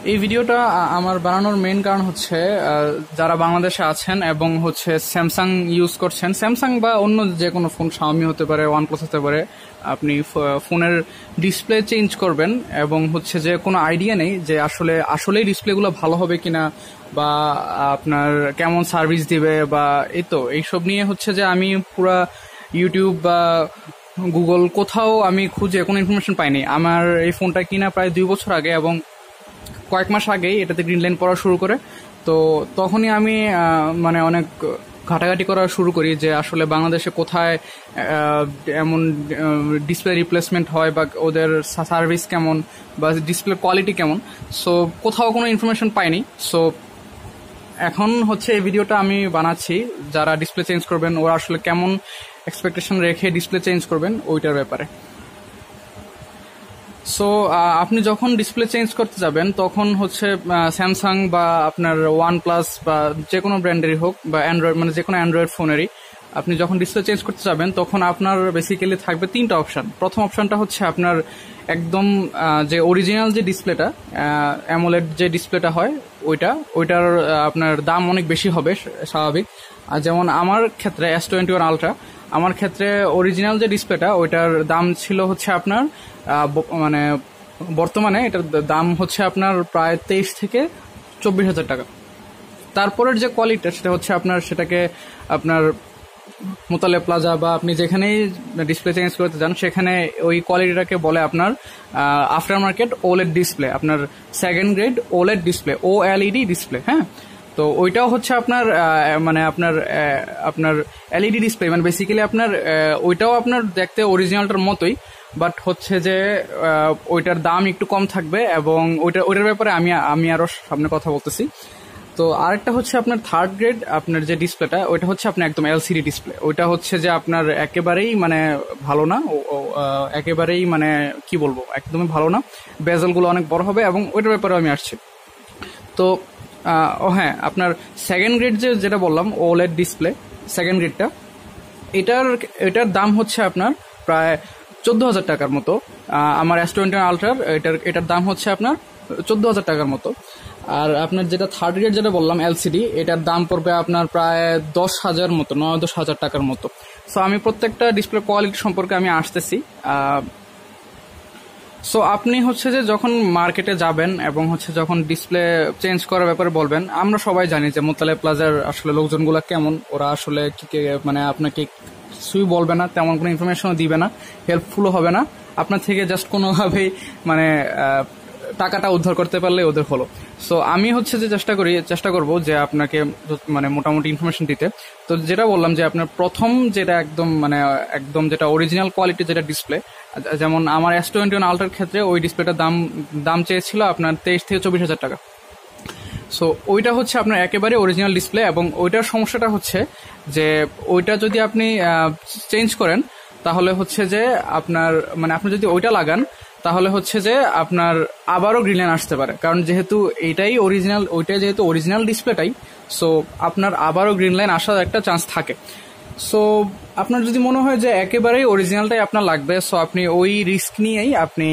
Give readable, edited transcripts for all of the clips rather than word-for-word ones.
এই ভিডিওটা আমার বানানোর মেইন কারণ হচ্ছে যারা বাংলাদেশে আছেন এবং হচ্ছে স্যামসাং ইউজ করছেন, স্যামসাং বা অন্য যে কোনো ফোন, শাওমি হতে পারে, ওয়ানপ্লাস হতে পারে, আপনি ফোনের ডিসপ্লে চেঞ্জ করবেন এবং হচ্ছে যে কোনো আইডিয়া নেই যে আসলেই ডিসপ্লেগুলো ভালো হবে কিনা বা আপনার কেমন সার্ভিস দিবে বা এইসব নিয়ে হচ্ছে যে আমি পুরা ইউটিউব বা গুগল কোথাও আমি খুঁজে কোনো ইনফরমেশন পাইনি। আমার এই ফোনটা কিনা প্রায় 2 বছর আগে এবং কয়েক মাস আগেই এটাতে গ্রিন লাইন পড়া শুরু করে। তো তখনই আমি মানে অনেক ঘাটাঘাটি করা শুরু করি যে আসলে বাংলাদেশে কোথায় এমন ডিসপ্লে রিপ্লেসমেন্ট হয় বা ওদের সার্ভিস কেমন বা ডিসপ্লে কোয়ালিটি কেমন। সো কোথাও কোনো ইনফরমেশন পাইনি। সো এখন হচ্ছে এই ভিডিওটা আমি বানাচ্ছি, যারা ডিসপ্লে চেঞ্জ করবেন ওরা আসলে কেমন এক্সপেকটেশন রেখে ডিসপ্লে চেঞ্জ করবেন ওইটার ব্যাপারে। সো আপনি যখন ডিসপ্লে চেঞ্জ করতে যাবেন তখন হচ্ছে স্যামসাং বা আপনার ওয়ানপ্লাস বা যে কোনো ব্র্যান্ডেরই হোক বা অ্যান্ড্রয়েড, মানে যে কোনো অ্যান্ড্রয়েড ফোনেরই আপনি যখন ডিসপ্লে চেঞ্জ করতে যাবেন তখন আপনার বেসিক্যালি থাকবে 3টা অপশন। প্রথম অপশনটা হচ্ছে আপনার একদম যে অরিজিনাল যে ডিসপ্লেটা, অ্যামোলেড যে ডিসপ্লেটা হয় ওইটার আপনার দাম অনেক বেশি হবে স্বাভাবিক। আর যেমন আমার ক্ষেত্রে S21 আলট্রা, আমার ক্ষেত্রে অরিজিনাল যে ডিসপ্লেটা ওইটার দাম ছিল হচ্ছে আপনার মানে বর্তমানে এটার দাম হচ্ছে আপনার প্রায় 23 থেকে 24,000 টাকা। তারপরের যে কোয়ালিটি সেটা হচ্ছে সেটাকে আপনার মোতালে প্লাজা বা আপনি যেখানেই ডিসপ্লে চেঞ্জ করতে যান সেখানে ওই কোয়ালিটিটাকে বলে আপনার আফটার মার্কেট ওলেড ডিসপ্লে, আপনার second grade OLED display, OLED display. হ্যাঁ, তো ওইটাও হচ্ছে আপনার এলইডি ডিসপ্লে, মানে বেসিক্যালি আপনার ওইটাও আপনার দেখতে অরিজিনালটার মতোই, বাট হচ্ছে যে ওইটার দাম একটু কম থাকবে এবং ওইটার ব্যাপারে আমি আরো সামনে কথা বলতেছি। তো আরেকটা হচ্ছে আপনার থার্ড গ্রেড আপনার যে ডিসপ্লেটা ওইটা হচ্ছে আপনার একদম এলসিডি ডিসপ্লে। ওইটা হচ্ছে যে আপনার একেবারেই মানে ভালো না, একেবারেই মানে কি বলবো, একদমই ভালো না। বেজেলগুলো অনেক বড় হবে এবং ওইটার ব্যাপারে আমি আসছি। তো হ্যাঁ, আপনার সেকেন্ড গ্রেড যেটা বললাম ওলেড ডিসপ্লে, সেকেন্ড গ্রেডটা এটার দাম হচ্ছে আপনার প্রায় 14,000 টাকার মতো। আমার S21 আলট্রার এটার দাম হচ্ছে আপনার 14,000 টাকার মতো। আর আপনার যেটা থার্ড গ্রেড যেটা বললাম এলসিডি, এটার দাম পড়বে আপনার প্রায় 10,000 মতো, 9-10,000 টাকার মতো। সো আমি প্রত্যেকটা ডিসপ্লে কোয়ালিটি সম্পর্কে আমি আসতেছি। সো আপনি হচ্ছে যে যখন মার্কেটে যাবেন এবং হচ্ছে যখন ডিসপ্লে চেঞ্জ করার ব্যাপারে বলবেন, আমরা সবাই জানি যে মোতালে প্লাজার আসলে লোকজনগুলো কেমন। ওরা আসলে মানে আপনাকে কিছুই বলবে না, তেমন কোনো ইনফরমেশনও দিবে না, হেল্পফুলও হবে না আপনার থেকে, জাস্ট কোনোভাবেই মানে টাকাটা উদ্ধার করতে পারলে ওদের হলো। সো আমি হচ্ছে যে চেষ্টা করবো যে আপনাকে মানে মোটামুটি ইনফরমেশন দিতে। তো যেটা বললাম যে আপনার প্রথম যেটা একদম যেটা অরিজিনাল কোয়ালিটি যেটা ডিসপ্লে, যেমন আমার S21 আলট্রার ক্ষেত্রে ওই ডিসপ্লেটার দাম চেয়েছিল আপনার 23 থেকে 24,000 টাকা। সো ওইটা হচ্ছে আপনার একেবারে অরিজিনাল ডিসপ্লে এবং ওইটার সমস্যাটা হচ্ছে যে ওইটা যদি আপনি চেঞ্জ করেন তাহলে হচ্ছে যে আপনি যদি ওইটা লাগান তাহলে হচ্ছে যে আপনার আবারও গ্রিন লাইন আসতে পারে, কারণ যেহেতু ওইটাই যেহেতু অরিজিনাল ডিসপ্লেটাই, সো আপনার আবারও গ্রিন লাইন আসার একটা চান্স থাকে। সো আপনার যদি মনে হয় যে একেবারেই অরিজিনালটাই আপনার লাগবে, সো আপনি ওই রিস্ক নিয়েই আপনি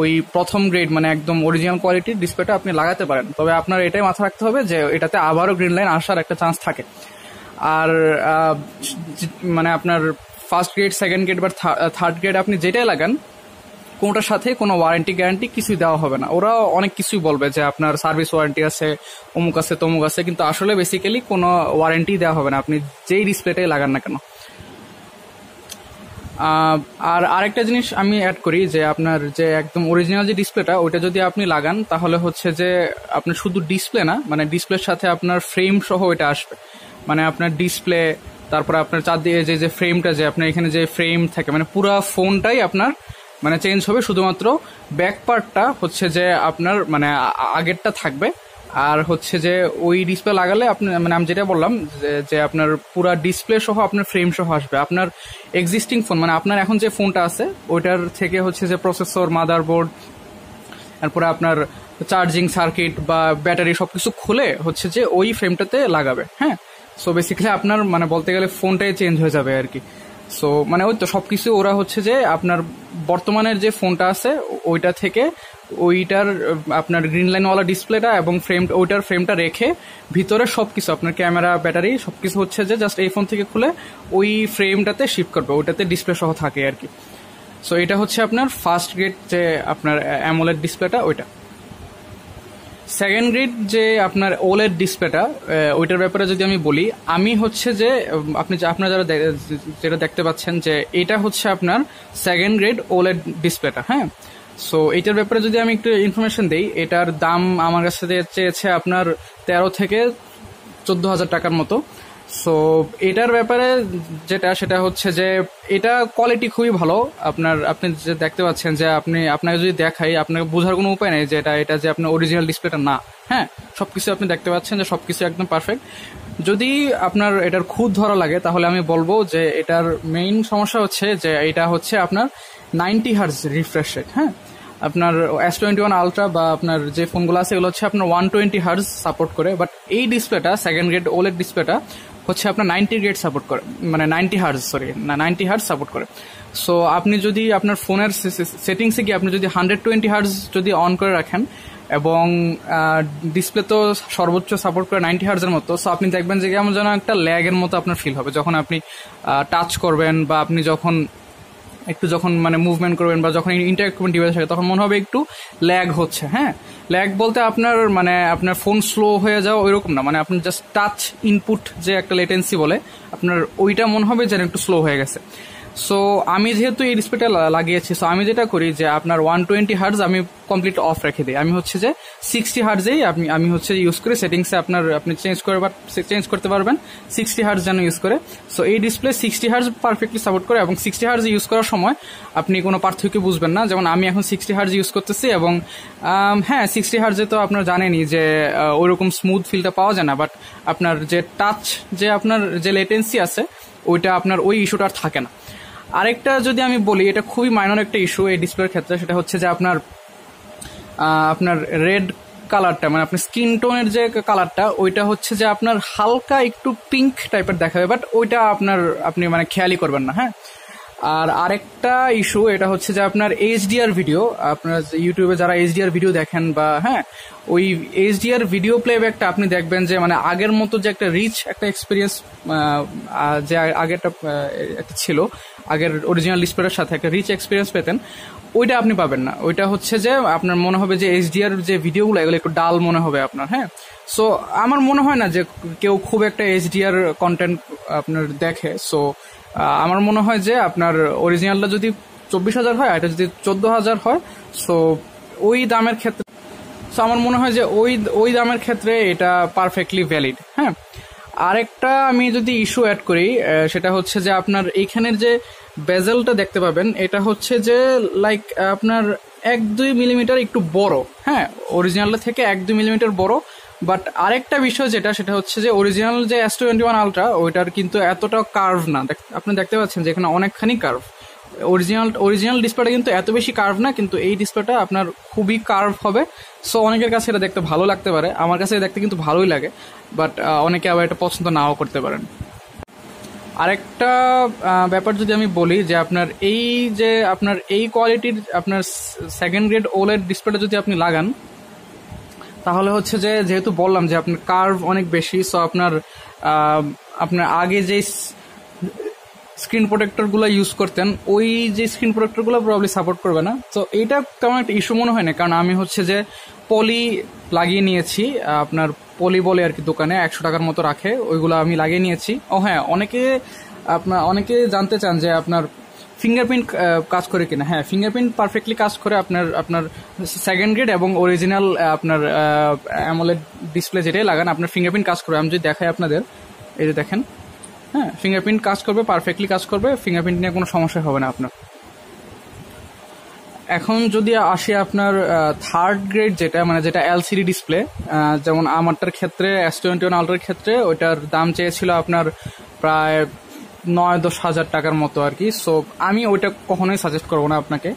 ওই প্রথম গ্রেড মানে একদম অরিজিনাল কোয়ালিটির ডিসপ্লেটা আপনি লাগাতে পারেন। তবে আপনার এটাই মাথা রাখতে হবে যে এটাতে আবারও গ্রিন লাইন আসার একটা চান্স থাকে। আর মানে আপনার ফার্স্ট গ্রেড, সেকেন্ড গ্রেড বা থার্ড গ্রেড আপনি যেটাই লাগান কোনটার সাথে কোনো ওয়ারেন্টি গ্যারান্টি কিছুই দেওয়া হবে না। ওরা অনেক কিছুই বলবে যে আপনার সার্ভিস ওয়ারেন্টি আছে, অমুক আছে, তমুক আছে, কিন্তু আসলে বেসিক্যালি কোনো ওয়ারেন্টি দেওয়া হবে না আপনি যেই ডিসপ্লেটাই লাগান না কেন। আর আরেকটা জিনিস আমি অ্যাড করি যে আপনার যে একদম অরিজিনাল যে ডিসপ্লেটা ওইটা যদি আপনি লাগান তাহলে হচ্ছে যে আপনার শুধু ডিসপ্লে না, মানে ডিসপ্লের সাথে আপনার ফ্রেম সহ ওইটা আসবে। মানে আপনার ডিসপ্লে, তারপরে আপনার চারদিকে যে ফ্রেমটা, যে আপনার এখানে যে ফ্রেম থাকে, মানে পুরো ফোনটাই আপনার মানে চেঞ্জ হবে, শুধুমাত্র ব্যাক পার্টটা হচ্ছে যে আপনার মানে আগেরটা থাকবে। আর হচ্ছে যে ওই ডিসপ্লে লাগালে আপনি মানে আমি যেটা বললাম যে আপনার পুরো ডিসপ্লে সহ আপনার ফ্রেম সহ আসবে। আপনার এক্সিস্টিং ফোন মানে আপনার এখন যে ফোনটা আছে ওইটার থেকে হচ্ছে যে প্রসেসর, মাদারবোর্ড, তারপরে আপনার চার্জিং সার্কিট বা ব্যাটারি সবকিছু খুলে হচ্ছে যে ওই ফ্রেমটাতে লাগাবে। হ্যাঁ, সো বেসিক্যালি আপনার মানে বলতে গেলে ফোনটাই চেঞ্জ হয়ে যাবে আর কি। সো মানে ওই তো সবকিছু ওরা হচ্ছে যে আপনার বর্তমানের যে ফোনটা আছে ওইটা থেকে ওইটার আপনার গ্রিন লাইনওয়ালা ডিসপ্লেটা এবং ওইটার ফ্রেমটা রেখে ভিতরে সবকিছু আপনার ক্যামেরা, ব্যাটারি সবকিছু হচ্ছে যে জাস্ট এই ফোন থেকে খুলে ওই ফ্রেমটাতে শিফট করবে, ওইটাতে ডিসপ্লে সহ থাকে আর কি। সো এটা হচ্ছে আপনার ফার্স্ট গ্রেড যে আপনার অ্যামোলেড ডিসপ্লেটা ওইটা। সেকেন্ড গ্রেড যে আপনার ওলেড ডিসপ্লেটা ওইটার ব্যাপারে যদি আমি বলি, আমি হচ্ছে যে আপনারা যারা যেটা দেখতে পাচ্ছেন যে এটা হচ্ছে আপনার সেকেন্ড গ্রেড ওলেড ডিসপ্লেটা। হ্যাঁ, সো এইটার ব্যাপারে যদি আমি একটু ইনফরমেশন দিই, এটার দাম আমার কাছে চেয়েছে আপনার 13 থেকে 14,000 টাকার মতো। সো এটার ব্যাপারে সেটা হচ্ছে যে এটা কোয়ালিটি খুবই ভালো। আপনি যে দেখতে পাচ্ছেন যে আপনাকে যদি দেখাই আপনাকে বোঝার কোনো উপায় নেই যে এটা যে আপনার অরিজিনাল ডিসপ্লেটা না। হ্যাঁ, সবকিছু আপনি দেখতে পাচ্ছেন যে সবকিছু একদম পারফেক্ট। যদি আপনার এটার খুঁত ধরা লাগে তাহলে আমি বলবো যে এটার মেইন সমস্যা হচ্ছে যে এটা হচ্ছে আপনার 90 হার্জ রিফ্রেশ রেট। হ্যাঁ, আপনার S21 আলট্রা বা আপনার যে ফোনগুলো আছে এগুলো হচ্ছে আপনার 120 হার্জ সাপোর্ট করে, বাট এই ডিসপ্লেটা সেকেন্ড গ্রেড ওলেড ডিসপ্লেটা হচ্ছে আপনার 90 গ্রেড সাপোর্ট করে, মানে 90 হার্জ সাপোর্ট করে। সো আপনি যদি আপনার ফোনের সেটিংসে গিয়ে আপনি যদি 120 হার্জ যদি অন করে রাখেন এবং ডিসপ্লে তো সর্বোচ্চ সাপোর্ট করে 90 হার্জের মতো, সো আপনি দেখবেন যে কেমন যেন একটা ল্যাগের মতো আপনার ফিল হবে যখন আপনি টাচ করবেন বা আপনি যখন মানে মুভমেন্ট করবেন বা যখন ইন্টারেক্ট করবেন ডিভাইসের সাথে, তখন মনে হবে একটু ল্যাগ হচ্ছে। হ্যাঁ, ল্যাগ বলতে আপনার ফোন স্লো হয়ে যাওয়া ওইরকম না, মানে আপনি জাস্ট টাচ ইনপুট যে একটা লেটেন্সি বলে আপনার ওইটা মনে হবে যেন একটু স্লো হয়ে গেছে। সো আমি যেহেতু এই ডিসপ্লেটা লাগিয়েছি, সো আমি যেটা করি যে আপনার 120 হার্জ আমি কমপ্লিট অফ রেখে দিই। আমি হচ্ছে যে 60 হার্জেই আমি হচ্ছে ইউজ করি সেটিংসে। আপনি চেঞ্জ করতে পারবেন 60 হার্জ যেন ইউজ করে। সো এই ডিসপ্লে 60 হার্জ পারফেক্টলি সাপোর্ট করে এবং 60 হার্জ ইউজ করার সময় আপনি কোনো পার্থক্য বুঝবেন না। যেমন আমি এখন 60 হার্জ ইউজ করতেছি এবং হ্যাঁ 60 হার্জে তো আপনার জানেনই যে ওইরকম স্মুথ ফিলটা পাওয়া যায় না, বাট আপনার যে টাচ আপনার যে লেটেন্সি আছে ওইটা আপনার ওই ইস্যুটা আর থাকে না। আরেকটা যদি আমি বলি, এটা খুবই মাইনর একটা ইস্যু এই ডিসপ্লের ক্ষেত্রে, সেটা হচ্ছে যে আপনার রেড কালারটা, মানে আপনার স্কিন টোনের যে কালারটা ওইটা হচ্ছে যে আপনার হালকা একটু পিঙ্ক টাইপের দেখাবে, বাট ওইটা আপনি মানে খেয়ালই করবেন না। হ্যাঁ, আর আরেকটা ইস্যু এটা হচ্ছে যে আপনার এইচডিআর ভিডিও, আপনার ইউটিউবে যারা এইচডিআর ভিডিও দেখেন বা হ্যাঁ ওই এইচডিআর ভিডিও প্লেব্যাকটা আপনি দেখবেন যে মানে আগের মতো যে একটা রিচ একটা এক্সপিরিয়েন্স যে আগেরটা একটা ছিল, আগের অরিজিনাল ডিসপ্লের সাথে একটা রিচ এক্সপিরিয়েন্স পেতেন, ওইটা আপনি পাবেন না। ওইটা হচ্ছে যে আপনার মনে হবে যে এইচডিআর যে ভিডিওগুলো এগুলো একটু ডাল মনে হবে আপনার। হ্যাঁ, সো আমার মনে হয় না যে কেউ খুব একটা এইচডিআর কন্টেন্ট আপনার দেখে। সো আমার মনে হয় যে আপনার অরিজিনালটা যদি 24,000 হয়, এটা যদি 14,000 হয়, সো ওই দামের ক্ষেত্রে আমার মনে হয় যে ওই দামের ক্ষেত্রে এটা পারফেক্টলি ভ্যালিড। হ্যাঁ, আরেকটা আমি যদি ইস্যু অ্যাড করি সেটা হচ্ছে যে আপনার এইখানের যে বেজেলটা দেখতে পাবেন এটা হচ্ছে যে লাইক আপনার 1-2 মিলিমিটার একটু বড়। হ্যাঁ, অরিজিনালটা থেকে 1-2 মিলিমিটার বড়। বাট আরেকটা বিষয় সেটা হচ্ছে যে অরিজিনাল যে S21 আলট্রা ওইটার কিন্তু এতটা কার্ভ না। আপনি দেখতে পাচ্ছেন যে এখানে অনেকখানি কার্ভ। অরিজিনাল ডিসপ্লেটা কিন্তু এত বেশি কার্ভ না, কিন্তু এই ডিসপ্লেটা আপনার খুবই কার্ভ হবে। সো অনেকের কাছে এটা দেখতে ভালো লাগতে পারে, আমার কাছে দেখতে কিন্তু ভালোই লাগে, বাট অনেকে আবার এটা পছন্দ নাও করতে পারেন। আরেকটা ব্যাপার যদি আমি বলি যে আপনার এই কোয়ালিটির আপনার সেকেন্ড গ্রেড ওলেড ডিসপ্লেটা যদি আপনি লাগান তাহলে হচ্ছে যে যেহেতু বললাম যে আপনার কার্ভ অনেক বেশি, সো আপনার আগে যে স্ক্রিন প্রোটেক্টরগুলো ইউজ করতেন ওই যে স্ক্রিন প্রোটেক্টরগুলো প্রবলি সাপোর্ট করবে না। তো এইটা তেমন একটা ইস্যু মনে হয় না, কারণ আমি হচ্ছে যে পলি লাগিয়ে নিয়েছি, আপনার পলি বলে আর কি দোকানে 100 টাকার মতো রাখে, ওইগুলো আমি লাগিয়ে নিয়েছি। ও হ্যাঁ, অনেকে জানতে চান যে আপনার ফিঙ্গারপ্রিন্ট কাজ করে কিনা। হ্যাঁ, ফিঙ্গারপ্রিন্ট পারফেক্টলি কাজ করে আপনার সেকেন্ড গ্রেড এবং অরিজিনাল আপনার অ্যামোলেড ডিসপ্লে যেটাই লাগান আপনার ফিঙ্গারপ্রিন্ট কাজ করবে। আমি যদি দেখাই আপনাদের, এই যে দেখেন, হ্যাঁ ফিঙ্গারপ্রিন্ট কাজ করবে, পারফেক্টলি কাজ করবে, ফিঙ্গারপ্রিন্ট নিয়ে কোনো সমস্যা হবে না আপনার। এখন যদি আসি আপনার থার্ড গ্রেড যেটা এলসিডি ডিসপ্লে, যেমন আমারটার ক্ষেত্রে S21 আলট্রার ক্ষেত্রে ওইটার দাম চেয়েছিল আপনার প্রায় 9-10 হাজার টাকার মতো আর কি। সো আমি ওইটা কখনোই সাজেস্ট করবো না আপনাকে।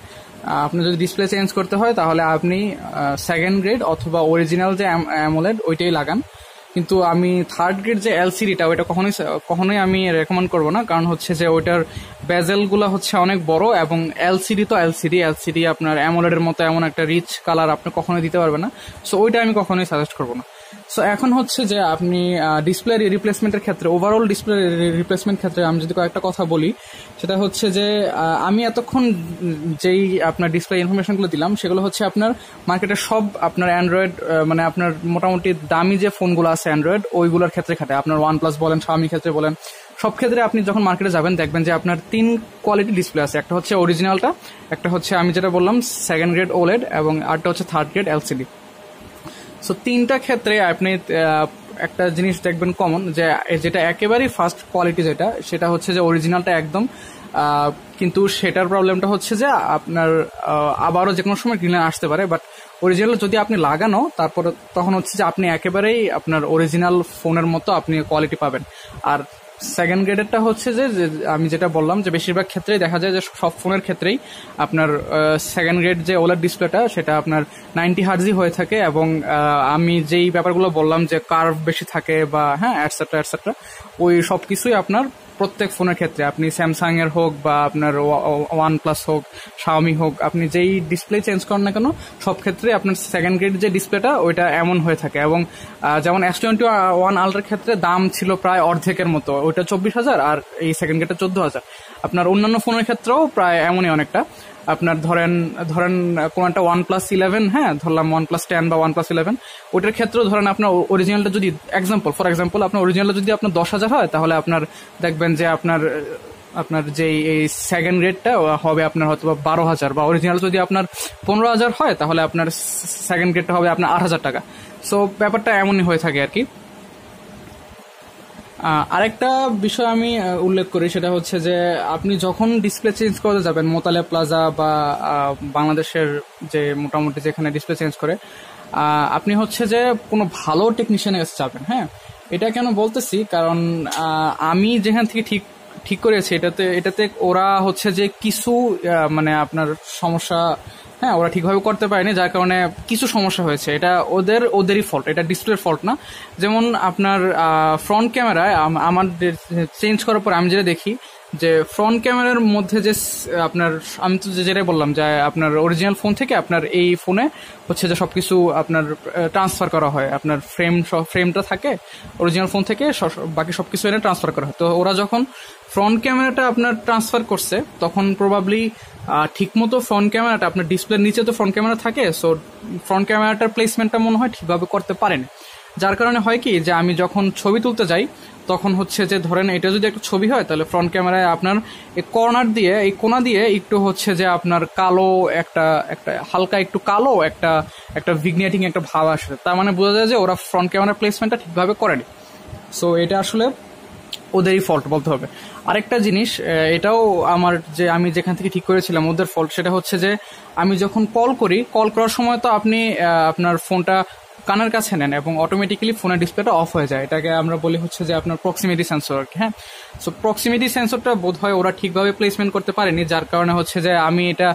আপনি যদি ডিসপ্লে চেঞ্জ করতে হয় তাহলে আপনি সেকেন্ড গ্রেড অথবা অরিজিনাল যে অ্যামোলেড ওইটাই লাগান। কিন্তু আমি থার্ড গ্রেড যে এলসিডিটা ওইটা কখনোই আমি রেকমেন্ড করবো না, কারণ হচ্ছে যে ওইটার বেজেলগুলো হচ্ছে অনেক বড়, এবং এলসিডি তো এলসিডি আপনার অ্যামোলেডের মতো এমন একটা রিচ কালার আপনি কখনোই দিতে পারবেন না। সো ওইটা আমি কখনোই সাজেস্ট করবো না। সো এখন হচ্ছে যে আপনি ডিসপ্লে রিপ্লেসমেন্টের ক্ষেত্রে, ওভারঅল ডিসপ্লে রিপ্লেসমেন্ট ক্ষেত্রে আমি যদি কয়েকটা কথা বলি, সেটা হচ্ছে যে আমি এতক্ষণ যেই আপনার ডিসপ্লে ইনফরমেশনগুলো দিলাম সেগুলো হচ্ছে আপনার মার্কেটের সব আপনার অ্যান্ড্রয়েড মানে আপনার মোটামুটি দামি যে ফোনগুলো আছে অ্যান্ড্রয়েড ওইগুলোর ক্ষেত্রে খাটে। আপনার OnePlus বলেন, Xiaomi ক্ষেত্রে বলেন, সব ক্ষেত্রে আপনি যখন মার্কেটে যাবেন দেখবেন যে আপনার 3 কোয়ালিটি ডিসপ্লে আছে। একটা হচ্ছে অরিজিনালটা, একটা হচ্ছে আমি যেটা বললাম সেকেন্ড গ্রেড ওলেড, এবং আরটা হচ্ছে থার্ড গ্রেড এলসিডি। সো তিনটা ক্ষেত্রে আপনি একটা জিনিস দেখবেন কমন, যে যেটা একেবারেই ফার্স্ট কোয়ালিটি সেটা হচ্ছে যে অরিজিনালটা একদম, কিন্তু সেটার প্রবলেমটা হচ্ছে যে আপনার আবারও যে কোনো সময় গ্রিন আসতে পারে। বাট অরিজিনাল যদি আপনি লাগানো তারপরে তখন হচ্ছে যে আপনি একেবারেই আপনার অরিজিনাল ফোনের মতো আপনি কোয়ালিটি পাবেন। আর সেকেন্ড গ্রেডেরটা হচ্ছে যে আমি যেটা বললাম যে বেশিরভাগ ক্ষেত্রেই দেখা যায় যে সব ফোনের ক্ষেত্রেই আপনার সেকেন্ড গ্রেড যে ওলার ডিসপ্লেটা সেটা আপনার 90 হার্টজি হয়ে থাকে, এবং আমি যেই ব্যাপারগুলো বললাম যে কার্ভ বেশি থাকে বা হ্যাঁ অ্যাটসেট্রা ওই সব কিছুই আপনার প্রত্যেক ফোনের ক্ষেত্রে, আপনি স্যামসাং এর হোক বা আপনার OnePlus হোক, Xiaomi হোক, আপনি যেই ডিসপ্লে চেঞ্জ করেন না কেন সব ক্ষেত্রে আপনার সেকেন্ড গ্রেড যে ডিসপ্লেটা ওইটা এমন হয়ে থাকে। এবং যেমন S21 আলট্রার ক্ষেত্রে দাম ছিল প্রায় অর্ধেকের মতো, ওইটা 24,000 আর এই সেকেন্ড গ্রেডটা 14,000। আপনার অন্যান্য ফোনের ক্ষেত্রেও প্রায় এমনই অনেকটা। আপনার ধরেন কোন একটা OnePlus 11, হ্যাঁ ধরলাম OnePlus 10 বা OnePlus 11, ওইটার ক্ষেত্রেও ধরেন আপনার অরিজিনালটা যদি ফর এক্সাম্পল আপনার অরিজিনালটা যদি আপনার 10,000 হয়, তাহলে আপনার দেখবেন যে আপনার যে এই সেকেন্ড গ্রেডটা হবে আপনার হয়তো 12,000, বা অরিজিনাল যদি আপনার 15,000 হয় তাহলে আপনার সেকেন্ড গ্রেডটা হবে আপনার 8,000 টাকা। সো ব্যাপারটা এমনই হয়ে থাকে আর কি। আরেকটা বিষয় আমি উল্লেখ করি, সেটা হচ্ছে যে আপনি যখন ডিসপ্লে চেঞ্জ করতে যাবেন মোতালে প্লাজা বা বাংলাদেশের যে মোটামুটি যেখানে ডিসপ্লে চেঞ্জ করে, আপনি হচ্ছে যে কোনো ভালো টেকনিশিয়ানের কাছে যাবেন। হ্যাঁ, এটা কেন বলতেছি, কারণ আমি যেখান থেকে ঠিক করেছি এটাতে ওরা হচ্ছে যে কিছু মানে আপনার সমস্যা, হ্যাঁ ওরা ঠিকভাবে করতে পারেনি, যার কারণে কিছু সমস্যা হয়েছে। এটা ওদেরই ফল্ট, এটা ডিসপ্লের ফল্ট না। যেমন আপনার ফ্রন্ট ক্যামেরায় আমার চেঞ্জ করার পর আমি যেটা দেখি যে ফ্রন্ট ক্যামেরার মধ্যে যে আপনার, আমি তো যেটাই বললাম যে আপনার অরিজিনাল ফোন থেকে আপনার এই ফোনে হচ্ছে যে সবকিছু আপনার ট্রান্সফার করা হয়, আপনার ফ্রেমটা থাকে অরিজিনাল ফোন থেকে, বাকি সবকিছু এনে ট্রান্সফার করা হয়। তো ওরা যখন ফ্রন্ট ক্যামেরাটা আপনার ট্রান্সফার করছে তখন প্রবাবলি ঠিকমতো ফ্রন্ট ক্যামেরাটা আপনার ডিসপ্লের নিচে তো ফ্রন্ট ক্যামেরা থাকে, সো ফ্রন্ট ক্যামেরাটার প্লেসমেন্টটা মনে হয় ঠিকভাবে করতে পারেন। যার কারণে হয় কি যে আমি যখন ছবি তুলতে যাই তখন হচ্ছে যে ধরেন এটা যদি একটা ছবি হয় তাহলে ফ্রন্ট ক্যামেরায় আপনার এই কর্নার দিয়ে, এই কোনা দিয়ে একটু হচ্ছে যে আপনার কালো একটা হালকা একটু কালো একটা ভিগনেটিং একটা ভাব আসে। তার মানে বোঝা যায় যে ওরা ফ্রন্ট ক্যামেরার প্লেসমেন্টটা ঠিকভাবে করেনি। সো এটা আসলে ওদেরই ফল্ট বলতে হবে। আরেকটা জিনিস, এটাও আমি যেখান থেকে ঠিক করেছিলাম ওদের ফল্ট, সেটা হচ্ছে যে আমি যখন কল করার সময় তো আপনি আপনার ফোনটা কানের কাছে নেন এবং অটোমেটিক্যালি ফোনের ডিসপ্লেটা অফ হয়ে যায়। এটাকে আমরা বলি হচ্ছে যে আপনার প্রক্সিমিটি সেন্সর আর কি। হ্যাঁ, সো প্রক্সিমিটি সেন্সরটা বোধ হয় ওরা ঠিকভাবে প্লেসমেন্ট করতে পারেনি, যার কারণে হচ্ছে যে আমি এটা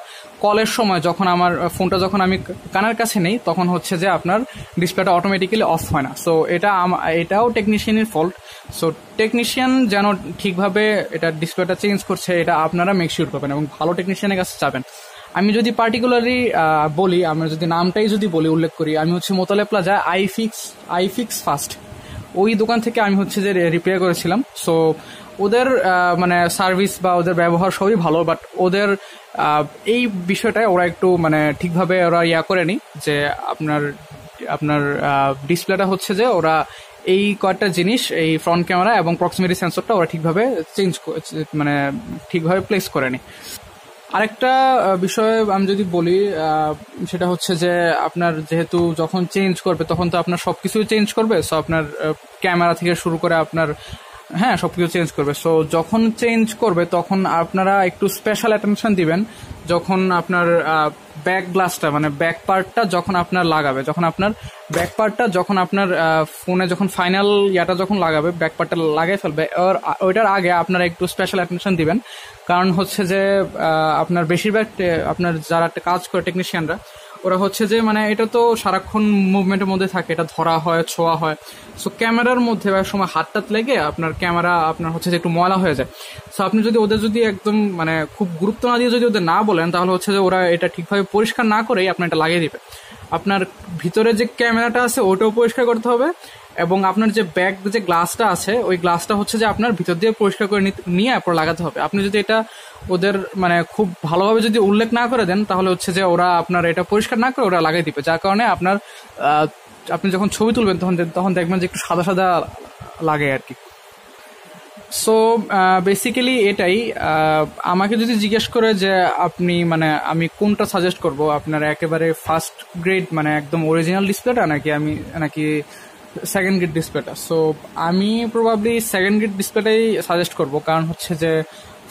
কলের সময় যখন আমার ফোনটা যখন আমি কানের কাছে নেই তখন হচ্ছে যে আপনার ডিসপ্লেটা অটোমেটিক্যালি অফ হয় না। সো এটাও টেকনিশিয়ানের ফল্ট। সো টেকনিশিয়ান যেন ঠিকভাবে এটা ডিসপ্লেটা চেঞ্জ করছে এটা আপনারা মেক শিওর করবেন এবং ভালো টেকনিশিয়ানের কাছে যাবেন। আমি যদি পার্টিকুলারলি বলি, আমরা যদি নামটাই যদি উল্লেখ করি, আমি হচ্ছে মোতালে প্লাজা আইফিক্স ফাস্ট ওই দোকান থেকে আমি হচ্ছে যে রিপেয়ার করেছিলাম। সো ওদের মানে সার্ভিস বা ওদের ব্যবহার সবই ভালো, বাট ওদের এই বিষয়টায় ওরা একটু মানে ঠিকভাবে ওরা করেনি যে আপনার ডিসপ্লেটা হচ্ছে যে ওরা এই কয়েকটা জিনিস, এই ফ্রন্ট ক্যামেরা এবং প্রক্সিমিটি সেন্সরটা ওরা ঠিকভাবে ঠিকভাবে প্লেস করেনি। আরেকটা বিষয় আমি যদি বলি সেটা হচ্ছে যে আপনার যেহেতু যখন চেঞ্জ করবে তখন তো আপনার সবকিছু চেঞ্জ করবে, সো আপনার ক্যামেরা থেকে শুরু করে আপনার হ্যাঁ সবকিছু চেঞ্জ করবে। সো যখন চেঞ্জ করবে তখন আপনারা একটু স্পেশাল অ্যাটেনশন দিবেন যখন আপনার ব্যাক গ্লাসটা মানে ব্যাক পার্টটা যখন আপনার লাগাবে, যখন আপনার ফোনে যখন ফাইনাল যখন লাগাবে, ব্যাক পার্টটা লাগাই ফেলবে, ওইটার আগে আপনারা একটু স্পেশাল অ্যাটেনশন দিবেন। কারণ হচ্ছে যে আপনার বেশিরভাগ আপনার যারা কাজ করে টেকনিশিয়ানরা ওরা হচ্ছে যে মানে এটা তো সারাক্ষণ মুভমেন্টের মধ্যে থাকে, এটা ধরা হয়, ছোঁয়া হয়। সো ক্যামেরার মধ্যে বা সময় হাতটাত লেগে আপনার ক্যামেরা আপনার হচ্ছে যে একটু ময়লা হয়ে যায়। সো আপনি যদি ওদের যদি একদম মানে খুব গুরুত্ব না দিয়ে যদি ওদের না বলেন, তাহলে হচ্ছে যে ওরা এটা ঠিকভাবে পরিষ্কার না করেই আপনার এটা লাগিয়ে দিবে। আপনার ভিতরে যে ক্যামেরাটা আছে ওটাও পরিষ্কার করতে হবে, এবং আপনার যে ব্যাক যে গ্লাসটা আছে ওই গ্লাসটা হচ্ছে যে আপনার ভিতর দিয়ে পরিষ্কার করে নিয়ে তারপর লাগাতে হবে। আপনি যদি এটা ওদের মানে খুব ভালোভাবে যদি উল্লেখ না করে দেন, তাহলে হচ্ছে যে ওরা আপনার এটা পরিষ্কার না করে ওরা লাগাই দিবে, যার কারণে আপনার আপনি যখন ছবি তুলবেন তখন দেখবেন যে একটু সাদা সাদা লাগে আর কি। সো বেসিক্যালি এটাই। আমাকে যদি জিজ্ঞেস করে যে আপনি মানে আমি কোনটা সাজেস্ট করব, আপনার একেবারে ফার্স্ট গ্রেড মানে একদম অরিজিনাল ডিসপ্লেটা নাকি সেকেন্ড গ্রেড ডিসপ্লেটা, সো আমি প্রবাবলি সেকেন্ড গ্রেড ডিসপ্লেটাই সাজেস্ট করব। কারণ হচ্ছে যে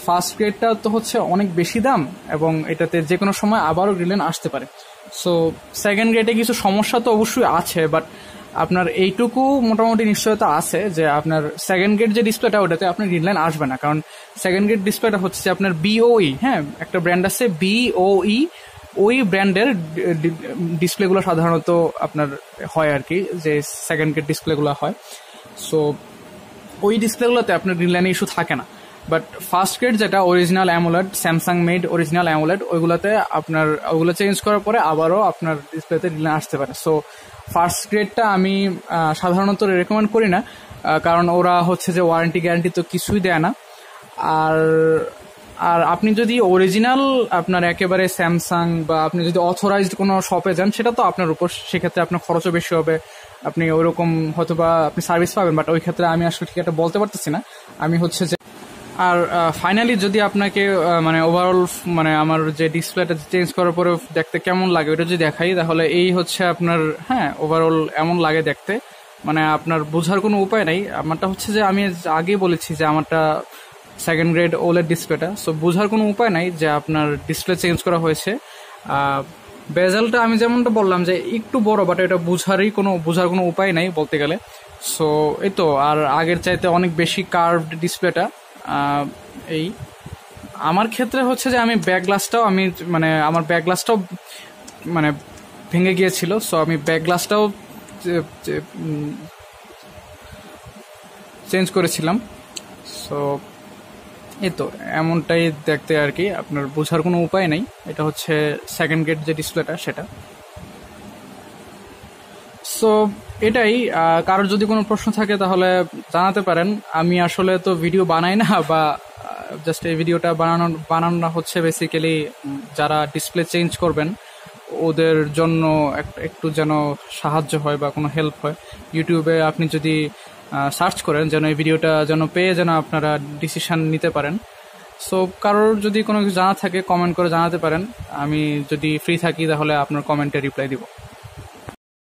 ফার্স্ট গ্রেডটা তো হচ্ছে অনেক বেশি দাম, এবং এটাতে যে কোনো সময় আবারও গ্রিন লাইন আসতে পারে। সো সেকেন্ড গ্রেডে কিছু সমস্যা তো অবশ্যই আছে, বাট আপনার এইটুকু মোটামুটি নিশ্চয়তা আছে যে আপনার সেকেন্ড গ্রেড যে ডিসপ্লেটা ওটাতে আপনার গ্রিন লাইন আসবে না। কারণ সেকেন্ড গ্রেড ডিসপ্লেটা হচ্ছে যে আপনার বিওই, হ্যাঁ একটা ব্র্যান্ড আছে বিওই, ওই ব্র্যান্ডের ডিসপ্লেগুলো সাধারণত আপনার হয় আর কি, যে সেকেন্ড গ্রেড ডিসপ্লেগুলো হয়। সো ওই ডিসপ্লেগুলোতে আপনার গ্রিন লাইন ইস্যু থাকে না। বাট ফার্স্ট গ্রেড যেটা original AMOLED, Samsung made original AMOLED, ওইগুলোতে আপনার ওগুলো চেঞ্জ করার পরে আবারও আপনার ডিসপ্লেতে গ্রিন লাইন আসতে পারে। সো ফার্স্ট গ্রেডটা আমি সাধারণত রেকমেন্ড করি না, কারণ ওরা হচ্ছে যে ওয়ারেন্টি গ্যারান্টি তো কিছুই দেয় না। আর আর আপনি যদি অরিজিনাল আপনার একেবারে স্যামসাং বা আপনি যদি অথরাইজড কোনো শপে যান, সেটা তো আপনার উপর, সেক্ষেত্রে আপনার খরচও বেশি হবে, আপনি ওইরকম হয়তো বা আপনি সার্ভিস পাবেন, বাট ওই ক্ষেত্রে আমি আসলে ঠিক একটা বলতে পারতেছি না। আমি হচ্ছে যে আর ফাইনালি যদি আপনাকে মানে ওভারঅল মানে আমার যে ডিসপ্লেটা চেঞ্জ করার পরে দেখতে কেমন লাগে ওটা যদি দেখাই, তাহলে এই হচ্ছে আপনার হ্যাঁ ওভারঅল এমন লাগে দেখতে, মানে আপনার বোঝার কোনো উপায় নাই। আমারটা হচ্ছে যে আমি আগেই বলেছি যে আমারটা সেকেন্ড গ্রেড ওলেড ডিসপ্লেটা, সো বোঝার কোনো উপায় নাই যে আপনার ডিসপ্লে চেঞ্জ করা হয়েছে। বেজেলটা আমি যেমনটা বললাম যে একটু বড়, বাট এটা বোঝার কোনো উপায় নাই বলতে গেলে। সো এই তো, আর আগের চাইতে অনেক বেশি কার্ভড ডিসপ্লেটা। এই আমার ক্ষেত্রে হচ্ছে যে আমি ব্যাক গ্লাসটাও আমার ব্যাক গ্লাসটাও মানে ভেঙে গিয়েছিল, সো আমি ব্যাক গ্লাসটাও চেঞ্জ করেছিলাম। সো এই তো এমনটাই দেখতে আর কি, আপনার বোঝার কোনো উপায় নেই। এটা হচ্ছে সেকেন্ড গ্রেড যে ডিসপ্লেটা সেটা। সো এটাই। কারোর যদি কোনো প্রশ্ন থাকে তাহলে জানাতে পারেন। আমি আসলে তো ভিডিও বানাই না, বা জাস্ট এই ভিডিওটা বানানো হচ্ছে বেসিক্যালি যারা ডিসপ্লে চেঞ্জ করবেন ওদের জন্য একটু যেন সাহায্য হয় বা কোনো হেল্প হয়। ইউটিউবে আপনি যদি সার্চ করেন যেন এই ভিডিওটা যেন পেয়ে যেন আপনারা ডিসিশন নিতে পারেন। সো কারোর যদি কোনো কিছু জানা থাকে কমেন্ট করে জানাতে পারেন। আমি যদি ফ্রি থাকি তাহলে আপনার কমেন্টে রিপ্লাই দিব।